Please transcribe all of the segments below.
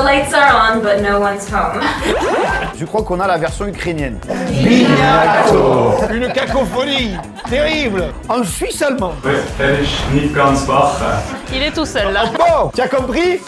The lights are on, but no one's home. Je crois qu'on a la version ukrainienne. Une cacophonie terrible en suisse allemand. Il est tout seul là. Bon, tu as compris?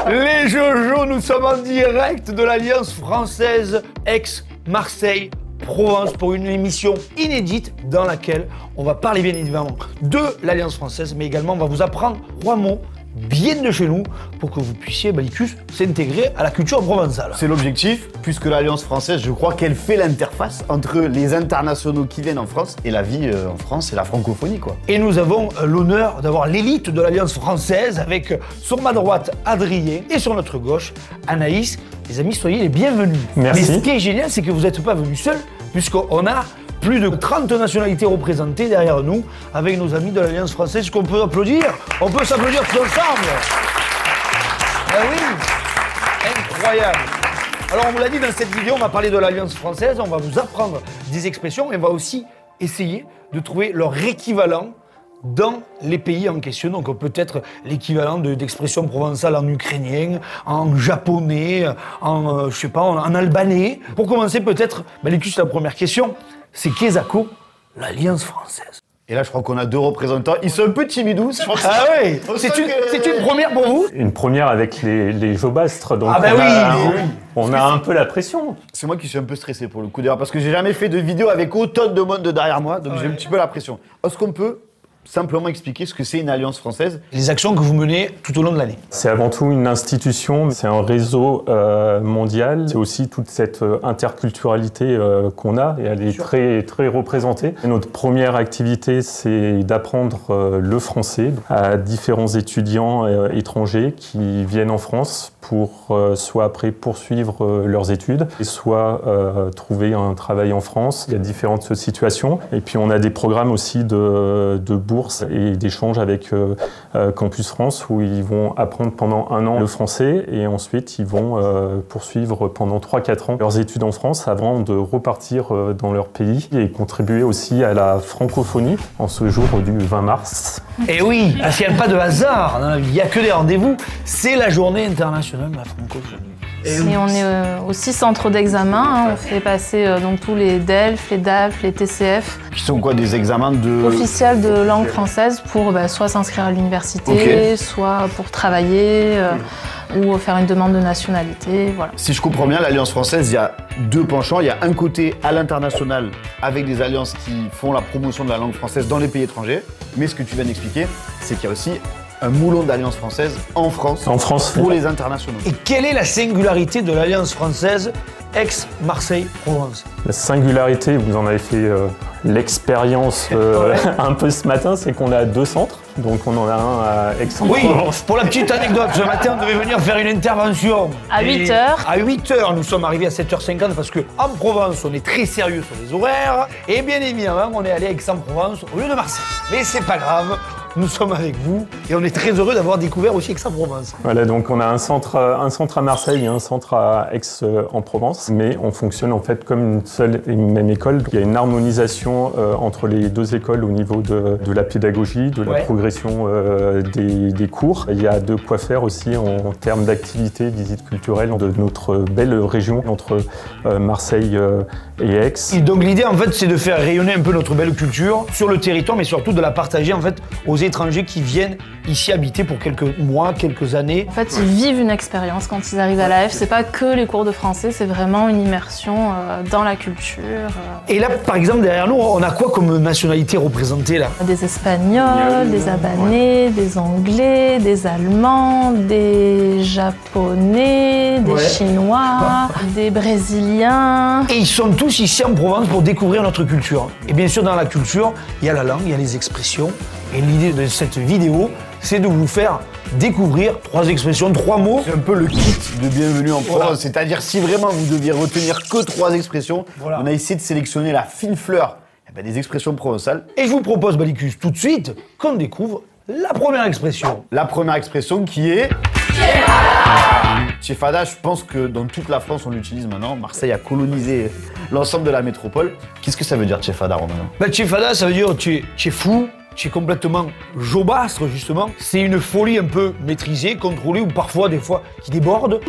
Les Jojo, nous sommes en direct de l'Alliance française ex-Marseille Provence pour une émission inédite dans laquelle on va parler bien évidemment de l'Alliance française, mais également on va vous apprendre 3 mots bien de chez nous pour que vous puissiez, Ballicus, s'intégrer à la culture provençale. C'est l'objectif, puisque l'Alliance française, je crois qu'elle fait l'interface entre les internationaux qui viennent en France et la vie en France et la francophonie, quoi. Et nous avons l'honneur d'avoir l'élite de l'Alliance française avec, sur ma droite, Adrien et sur notre gauche, Anaïs. Les amis, soyez les bienvenus. Merci. Mais ce qui est génial, c'est que vous n'êtes pas venus seuls, puisqu'on a plus de 30 nationalités représentées derrière nous, avec nos amis de l'Alliance française, qu'on peut applaudir. On peut s'applaudir tous ensemble. Ben oui, incroyable. Alors on vous l'a dit dans cette vidéo, on va parler de l'Alliance française, on va vous apprendre des expressions et on va aussi essayer de trouver leur équivalent dans les pays en question. Donc peut-être l'équivalent d'expressions provençales en ukrainien, en japonais, en, je sais pas, en albanais. Pour commencer peut-être, Ballicus, la première question, c'est Kesako, l'Alliance française. Et là, je crois qu'on a 2 représentants. Ils sont un peu timidous. Ah oui, c'est une première pour vous? Une première avec les Jobastres, donc ah ben on a un peu la pression. C'est moi qui suis un peu stressé pour le coup d'ailleurs, parce que j'ai jamais fait de vidéo avec autant de monde derrière moi, donc j'ai un petit peu la pression. Est-ce qu'on peut simplement expliquer ce que c'est une alliance française? Les actions que vous menez tout au long de l'année. C'est avant tout une institution, c'est un réseau mondial. C'est aussi toute cette interculturalité qu'on a et elle est très, très représentée. Et notre première activité, c'est d'apprendre le français à différents étudiants étrangers qui viennent en France pour soit après poursuivre leurs études, et soit trouver un travail en France. Il y a différentes situations. Et puis on a des programmes aussi de bourse et d'échanges avec Campus France où ils vont apprendre pendant 1 an le français et ensuite ils vont poursuivre pendant 3-4 ans leurs études en France avant de repartir dans leur pays et contribuer aussi à la francophonie en ce jour du 20 mars. Et oui, parce qu'il n'y a pas de hasard, il n'y a que des rendez-vous, c'est la journée internationale de la francophonie. Et on est aussi centre d'examen, hein, on fait passer donc tous les DELF, les DAF, les TCF. Qui sont quoi, des examens de... officiels de langue française pour soit s'inscrire à l'université, soit pour travailler ou faire une demande de nationalité, voilà. Si je comprends bien, l'Alliance française, il y a 2 penchants. Il y a un côté à l'international avec des alliances qui font la promotion de la langue française dans les pays étrangers. Mais ce que tu viens d'expliquer, c'est qu'il y a aussi un moulon d'alliance française en France pour les internationaux. Et quelle est la singularité de l'Alliance française ex-Marseille-Provence? La singularité, vous en avez fait l'expérience un peu ce matin, c'est qu'on a 2 centres. Donc on en a un à Aix-en-Provence. Oui, pour la petite anecdote, ce matin on devait venir faire une intervention. À 8h. À 8h, nous sommes arrivés à 7h50 parce qu'en Provence, on est très sérieux sur les horaires. Et bien évidemment, on est allé à Aix-en-Provence au lieu de Marseille. Mais c'est pas grave, nous sommes avec vous et on est très heureux d'avoir découvert aussi Aix-en-Provence. Voilà, donc on a un centre à Marseille et un centre à Aix-en-Provence. Mais on fonctionne en fait comme une seule et une même école. Il y a une harmonisation entre les 2 écoles au niveau de la pédagogie, de la progression des cours. Il y a de quoi faire aussi en termes d'activités, visites culturelles de notre belle région entre Marseille et Aix. Et donc l'idée en fait c'est de faire rayonner un peu notre belle culture sur le territoire mais surtout de la partager en fait aux étrangers qui viennent ici habiter pour quelques mois, quelques années. En fait ils vivent une expérience quand ils arrivent à l'AF, c'est pas que les cours de français, c'est vraiment une immersion dans la culture. Et là par exemple derrière nous on a quoi comme nationalité représentée là? Des Espagnols, des Albanais, des Anglais, des Allemands, des Japonais, des Chinois, des Brésiliens. Et ils sont tous ici en Provence pour découvrir notre culture. Et bien sûr dans la culture, il y a la langue, il y a les expressions. Et l'idée de cette vidéo, c'est de vous faire découvrir 3 expressions, 3 mots. C'est un peu le kit de bienvenue en Provence. C'est-à-dire si vraiment vous deviez retenir que 3 expressions, on a essayé de sélectionner la fine fleur des expressions provençales. Et je vous propose, Ballicus, tout de suite, qu'on découvre la première expression. La première expression qui est... Tchefada, je pense que dans toute la France, on l'utilise maintenant. Marseille a colonisé l'ensemble de la métropole. Qu'est-ce que ça veut dire, Tchefada, Romain? Tchefada, ça veut dire tu es fou, tu es complètement jobastre, justement. C'est une folie un peu maîtrisée, contrôlée, ou parfois, des fois, qui déborde.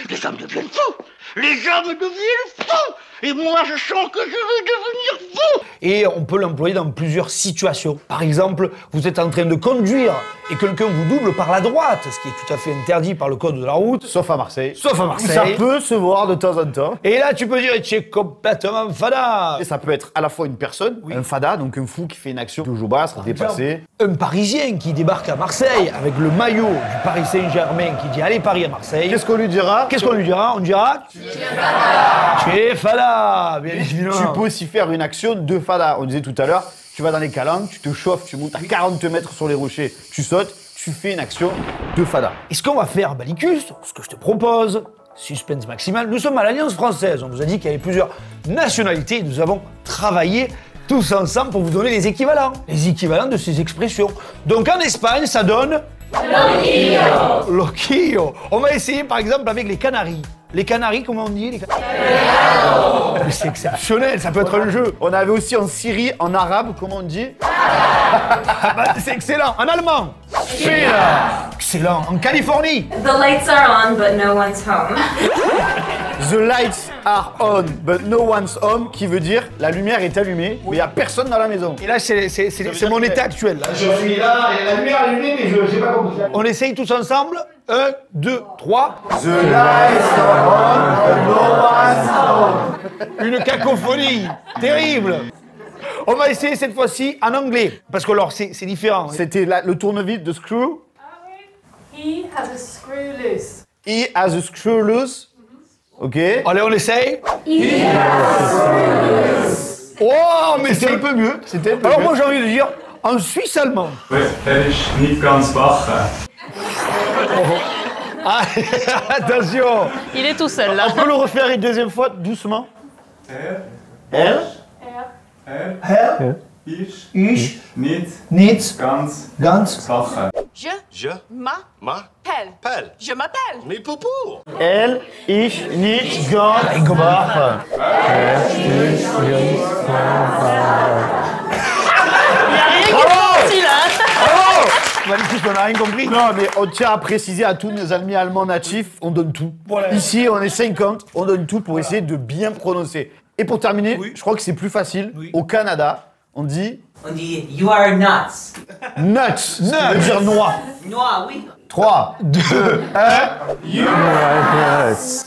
Les gens deviennent fous! Les gens me deviennent fous! Et moi, je sens que je vais devenir fou! Et on peut l'employer dans plusieurs situations. Par exemple, vous êtes en train de conduire et quelqu'un vous double par la droite, ce qui est tout à fait interdit par le code de la route. Sauf à Marseille. Sauf à Marseille. Ça peut se voir de temps en temps. Et là, tu peux dire, tu es complètement fada. Et ça peut être à la fois une personne, un fada, donc un fou qui fait une action de jobastre, dépassé. Un Parisien qui débarque à Marseille avec le maillot du Paris Saint-Germain qui dit allez Paris à Marseille. Qu'est-ce qu'on lui dira? Qu'est-ce qu'on lui dira? On dira tu es fada. Bien évidemment. Tu peux aussi faire une action de fada. On disait tout à l'heure, tu vas dans les calanques, tu te chauffes, tu montes à 40 mètres sur les rochers, tu sautes, tu fais une action de fada. Et ce qu'on va faire, Ballicus, ce que je te propose, suspense maximal, nous sommes à l'Alliance française. On vous a dit qu'il y avait plusieurs nationalités et nous avons travaillé tous ensemble pour vous donner les équivalents de ces expressions. Donc en Espagne, ça donne... Loquillo. Loquillo. On va essayer par exemple avec les Canaries. Les Canaries, comment on dit les Mais c'est exceptionnel, ça peut être un jeu. On avait aussi en Syrie, en arabe, comment on dit? C'est excellent. En allemand. Excellent. En Californie. The lights are on, but no one's home. The lights are on, but no one's home, qui veut dire la lumière est allumée, mais il n'y a personne dans la maison. Et là, c'est mon état actuel. Là. Je suis là, et la lumière est allumée, mais je n'ai pas compris. On essaye tous ensemble. 1, 2, 3. The lights are on, but no one's home. Une cacophonie terrible. On va essayer cette fois-ci en anglais, parce que alors c'est différent. C'était le tournevis de Screw. He has a screw loose. He has a screw loose. Ok. Allez, on essaye. Oh, mais c'est un peu mieux. C'était un peu Alors mieux. moi j'ai envie de dire en suisse allemand. Er ist nicht ganz wach. Ah, attention. Il est tout seul là. On peut le refaire une deuxième fois, doucement. Er Herr, ist ich, nicht nicht, ganz ganz. wach. Je m'appelle. Je m'appelle. Mais Popo. Elle, ich, nicht, ganz, wach. Ballicus, on n'a rien compris. Non, mais on tient à préciser à tous nos amis allemands natifs, on donne tout. Voilà. Ici, on est 50, on donne tout pour essayer de bien prononcer. Et pour terminer, je crois que c'est plus facile. Oui. Au Canada, on dit you are nuts. nuts, ça veut dire noix. Noir, oui. 3, 2, 1.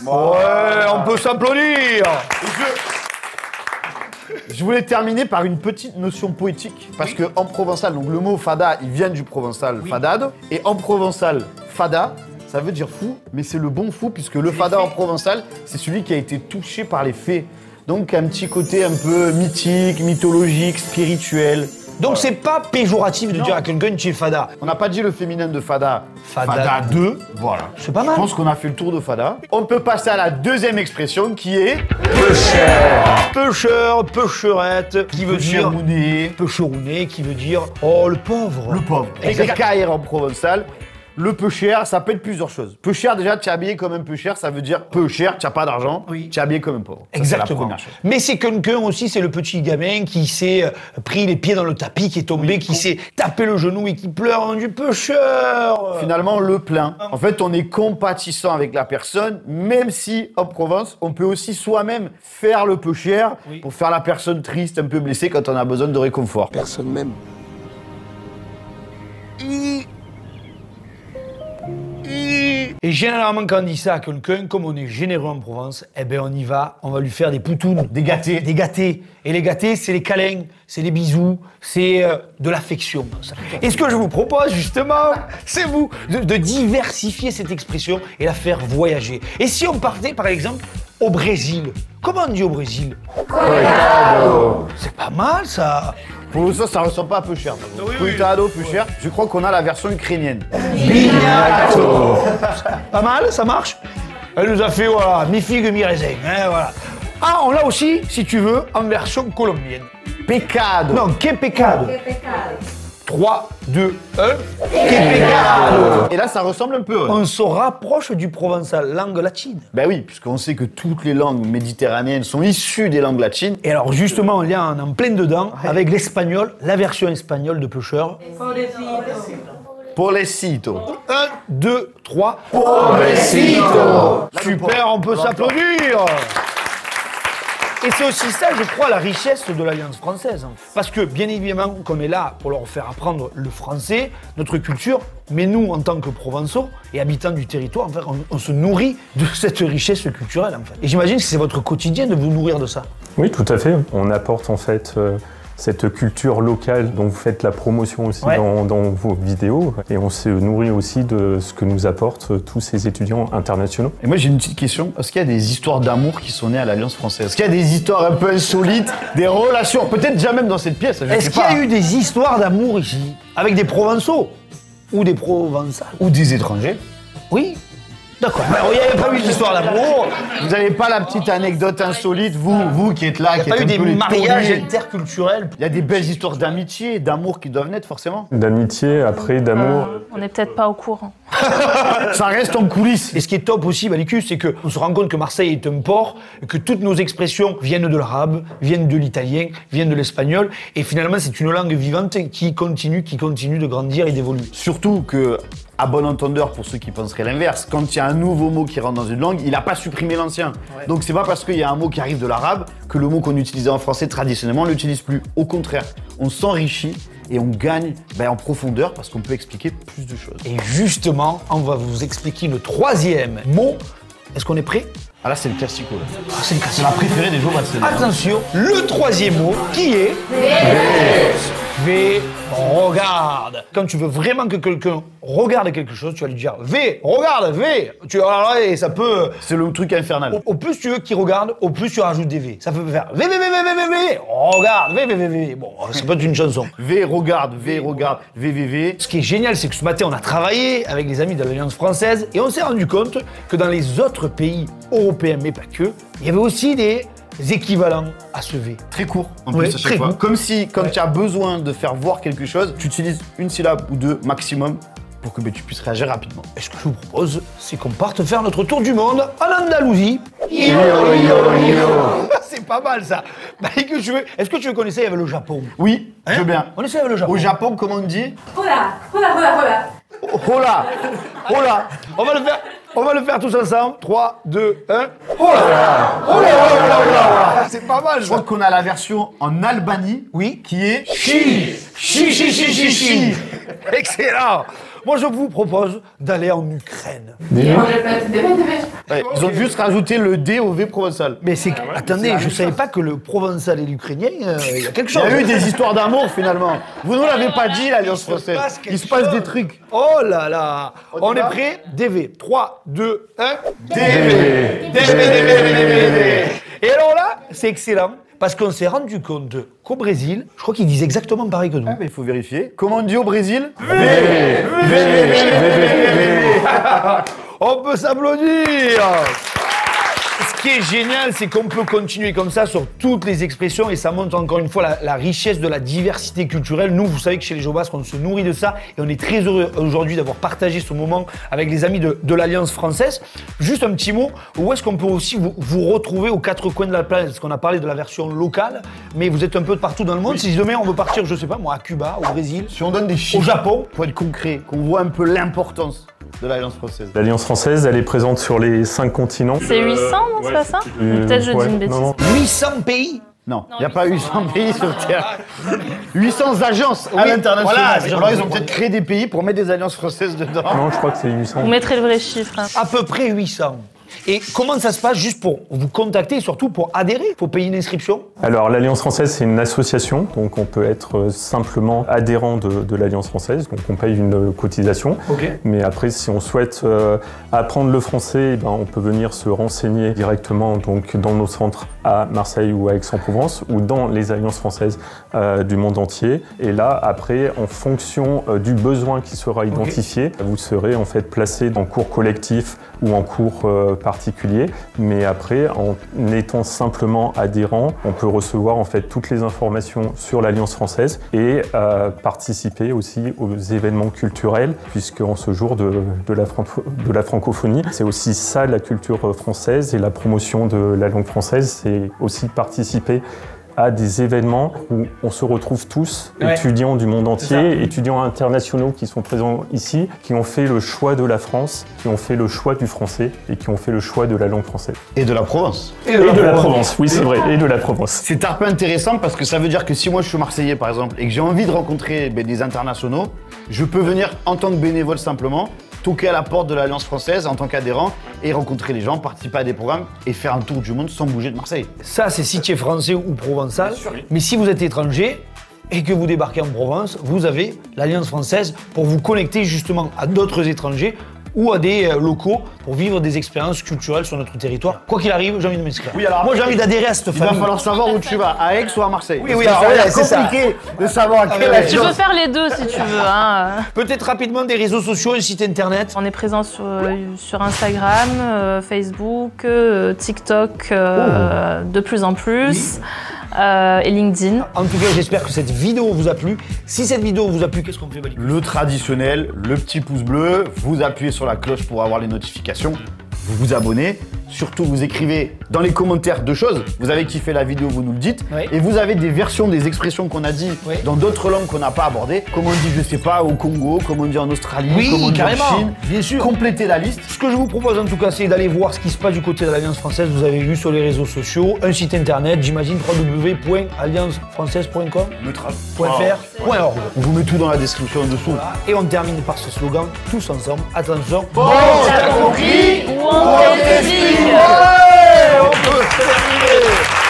Ouais, on peut s'applaudir. Je voulais terminer par une petite notion poétique, parce que en provençal, donc le mot fada, il vient du provençal fadade, et en provençal, fada, ça veut dire fou, mais c'est le bon fou, puisque le fada en provençal, c'est celui qui a été touché par les fées. Donc un petit côté un peu mythique, mythologique, spirituel. Donc c'est pas péjoratif de dire à quelqu'un tu es fada. On n'a pas dit le féminin de fada. Fada 2. Voilà. C'est pas mal. Je pense qu'on a fait le tour de fada. On peut passer à la deuxième expression qui est Pêcheur, pêcherette, qui veut dire pêcherouné. pêcherouné, qui veut dire oh le pauvre. Le pauvre. Exact. Caire en provençal. Le peu cher, ça peut être plusieurs choses. Peu cher, déjà, tu es habillé comme un peu cher, ça veut dire peu cher, tu n'as pas d'argent, Oui. tu es habillé comme un pauvre. Ça, c'est Exactement. la première chose. Mais c'est quelqu'un aussi, c'est le petit gamin qui s'est pris les pieds dans le tapis, qui est tombé, qui s'est tapé le genou et qui pleure du pêcheur. Finalement, le plein. En fait, on est compatissant avec la personne, même si, en Provence, on peut aussi soi-même faire le peu cher pour faire la personne triste, un peu blessée quand on a besoin de réconfort. Personne même. Et généralement, quand on dit ça à quelqu'un, comme on est généreux en Provence, eh ben on y va, on va lui faire des poutounes, des gâtés. Des gâtés. Et les gâtés, c'est les câlins, c'est les bisous, c'est de l'affection. Et ce que je vous propose, justement, c'est vous, de diversifier cette expression et la faire voyager. Et si on partait, par exemple, au Brésil? Comment on dit au Brésil? C'est pas mal, ça. Pour ça, ça ressemble pas à peu cher. Coitado, peu cher. Je crois qu'on a la version ukrainienne. Bignato. Pas mal, ça marche. Elle nous a fait, voilà, mi figue, mi raisin, hein, voilà. Ah, on l'a aussi, si tu veux, en version colombienne. Pecado. Non, que pecado. 3, 2, 1. Que pecado. Et là, ça ressemble un peu. Ouais. On se rapproche du provençal, langue latine. Ben oui, puisqu'on sait que toutes les langues méditerranéennes sont issues des langues latines. Et alors justement, il y a en plein dedans avec l'espagnol, la version espagnole de Pêcheur. Pobrecito. 1, 2, 3. Pobrecito. Super, on peut s'applaudir. Et c'est aussi ça, je crois, la richesse de l'Alliance française. Parce que, bien évidemment, qu'on est là pour leur faire apprendre le français, notre culture, mais nous, en tant que Provençaux et habitants du territoire, en fait, on se nourrit de cette richesse culturelle, en fait. Et j'imagine que c'est votre quotidien de vous nourrir de ça. Oui, tout à fait. On apporte, en fait, cette culture locale dont vous faites la promotion aussi dans vos vidéos. Et on se nourrit aussi de ce que nous apportent tous ces étudiants internationaux. Et moi j'ai une petite question, est-ce qu'il y a des histoires d'amour qui sont nées à l'Alliance française? Est-ce qu'il y a des histoires un peu insolites, des relations, peut-être déjà même dans cette pièce? Est-ce qu'il y a eu des histoires d'amour ici, avec des Provençaux? Ou des Provençals? Ou des étrangers? Oui. D'accord, il n'y avait pas eu d'histoire d'amour. Vous n'avez pas la petite anecdote insolite, vous qui êtes là, qui êtes un peu les Il n'y a pas eu des mariages interculturels. Il y a des belles histoires d'amitié, d'amour qui doivent naître forcément. D'amitié, après, d'amour. On n'est peut-être pas au courant. Ça reste en coulisses. Et ce qui est top aussi, Balicus, c'est qu'on se rend compte que Marseille est un port, que toutes nos expressions viennent de l'arabe, viennent de l'italien, viennent de l'espagnol. Et finalement, c'est une langue vivante qui continue de grandir et d'évoluer. Surtout que, à bon entendeur, pour ceux qui penseraient l'inverse, quand il y a un nouveau mot qui rentre dans une langue, il n'a pas supprimé l'ancien. Ouais. Donc c'est pas parce qu'il y a un mot qui arrive de l'arabe que le mot qu'on utilisait en français traditionnellement, on ne l'utilise plus. Au contraire, on s'enrichit et on gagne en profondeur parce qu'on peut expliquer plus de choses. Et justement, on va vous expliquer le troisième mot. Est-ce qu'on est prêt? Ah là, c'est le classico. Ah, c'est le classico. C'est la préférée des jours. Attention, le troisième mot qui est... V, regarde. Quand tu veux vraiment que quelqu'un regarde quelque chose, tu vas lui dire V, regarde, V. Et ça peut... C'est le truc infernal. Au plus tu veux qu'il regarde, au plus tu rajoutes des V. Ça peut faire V, V, V, V, V, V, V. Regarde, V, V, V, V. Bon, ça peut être une chanson. V, regarde, V, regarde, V, V, V. Ce qui est génial, c'est que ce matin, on a travaillé avec les amis de l'Alliance française et on s'est rendu compte que dans les autres pays européens, mais pas que, il y avait aussi des équivalents à ce V. Très court, en plus, à chaque fois. Comme si, quand tu as besoin de faire voir quelque chose, tu utilises une syllabe ou deux maximum pour que tu puisses réagir rapidement. Et ce que je vous propose, c'est qu'on parte faire notre tour du monde en Andalousie. C'est pas mal, ça. Est-ce que tu veux qu'on essaye avec le Japon? Oui, je veux bien. On essaye avec le Japon. Au Japon, comment on dit? Hola, hola, hola, hola. Hola, hola. On va le faire tous ensemble. 3, 2, 1. Hola, hola, hola, hola. C'est pas mal, je crois qu'on a la version en Albanie, qui est Chi. Excellent. Moi, je vous propose d'aller en Ukraine. Ils ont juste rajouté le D au V provençal. Mais c'est... Attendez, je savais pas que le provençal et l'ukrainien, il y a quelque chose. Il y a eu des histoires d'amour, finalement. Vous ne l'avez pas dit, l'Alliance française. Il se passe des trucs. Oh là là. On est prêt? DV. 3, 2, 1. DV. Et alors là, c'est excellent. Parce qu'on s'est rendu compte qu'au Brésil, je crois qu'ils disent exactement pareil que nous. Ah, mais il faut vérifier. Comment on dit au Brésil? On peut s'applaudir. Ce qui est génial, c'est qu'on peut continuer comme ça sur toutes les expressions et ça montre encore une fois la richesse de la diversité culturelle. Nous, vous savez que chez les Géobasques, on se nourrit de ça et on est très heureux aujourd'hui d'avoir partagé ce moment avec les amis de l'Alliance française. Juste un petit mot, où est-ce qu'on peut aussi vous retrouver aux quatre coins de la planète? Parce qu'on a parlé de la version locale, mais vous êtes un peu de partout dans le monde. Oui. Si demain on veut partir, je sais pas moi, à Cuba, au Brésil, si on donne des chiffres, au Japon, pour être concret, qu'on voit un peu l'importance de l'Alliance française. L'Alliance française, elle est présente sur les 5 continents. C'est 800, non, c'est pas ça? Peut-être je dis une bêtise. Non. 800 pays? Non, il n'y a pas 800 pays sur Terre. 800 agences à l'international. Voilà, alors ils ont peut-être créé des pays pour mettre des alliances françaises dedans. Non, je crois que c'est 800. Vous mettrez le vrai chiffre. Hein. À peu près 800. Et comment ça se passe juste pour vous contacter et surtout pour adhérer? Il faut payer une inscription? Alors l'Alliance française, c'est une association, donc on peut être simplement adhérent de l'Alliance française, donc on paye une cotisation. Okay. Mais après, si on souhaite apprendre le français, on peut venir se renseigner directement donc, dans nos centres à Marseille ou à Aix-en-Provence ou dans les alliances françaises du monde entier. Et là, après, en fonction du besoin qui sera identifié, vous serez en fait placé en cours collectif ou en cours particulier. Mais après, en étant simplement adhérent, on peut recevoir en fait toutes les informations sur l'Alliance française et participer aussi aux événements culturels, puisque en ce jour de la francophonie, c'est aussi ça la culture française et la promotion de la langue française, c'est aussi participer à des événements où on se retrouve tous, étudiants du monde entier, étudiants internationaux qui sont présents ici, qui ont fait le choix de la France, qui ont fait le choix du français et qui ont fait le choix de la langue française. Et de la Provence. Et de la Provence, oui c'est vrai, et de la Provence. C'est un peu intéressant parce que ça veut dire que si moi je suis Marseillais par exemple et que j'ai envie de rencontrer des internationaux, je peux venir en tant que bénévole simplement, toquer à la porte de l'Alliance française en tant qu'adhérent et rencontrer les gens, participer à des programmes et faire un tour du monde sans bouger de Marseille. Ça, c'est si tu es français ou provençal. Mais si vous êtes étranger et que vous débarquez en Provence, vous avez l'Alliance française pour vous connecter justement à d'autres étrangers ou à des locaux pour vivre des expériences culturelles sur notre territoire. Quoi qu'il arrive, j'ai envie de m'inscrire. Oui, alors moi j'ai envie d'adhérer à cette famille. Il va falloir savoir où tu vas, à Aix ou à Marseille. Oui, alors c'est compliqué de savoir à quelle Tu peux faire les deux si tu veux. Hein. Peut-être rapidement des réseaux sociaux, un site internet. On est présent sur Instagram, Facebook, TikTok de plus en plus. Et LinkedIn. En tout cas, j'espère que cette vidéo vous a plu. Si cette vidéo vous a plu, qu'est-ce qu'on fait, Malik ? Le traditionnel, le petit pouce bleu, vous appuyez sur la cloche pour avoir les notifications, vous vous abonnez, surtout vous écrivez dans les commentaires deux choses. Vous avez kiffé la vidéo, vous nous le dites, et vous avez des versions des expressions qu'on a dit dans d'autres langues qu'on n'a pas abordées. Comme on dit, je sais pas, au Congo, comme on dit en Australie, comme on dit en Chine. Bien sûr. Complétez la liste. Ce que je vous propose en tout cas, c'est d'aller voir ce qui se passe du côté de l'Alliance française. Vous avez vu sur les réseaux sociaux, un site internet, j'imagine www.alliancefrançaise.com.fr.org. On vous met tout dans la description en dessous. Voilà. Et on termine par ce slogan, tous ensemble, attention. Bon, t'as compris? On t'explique. On peut se terminer.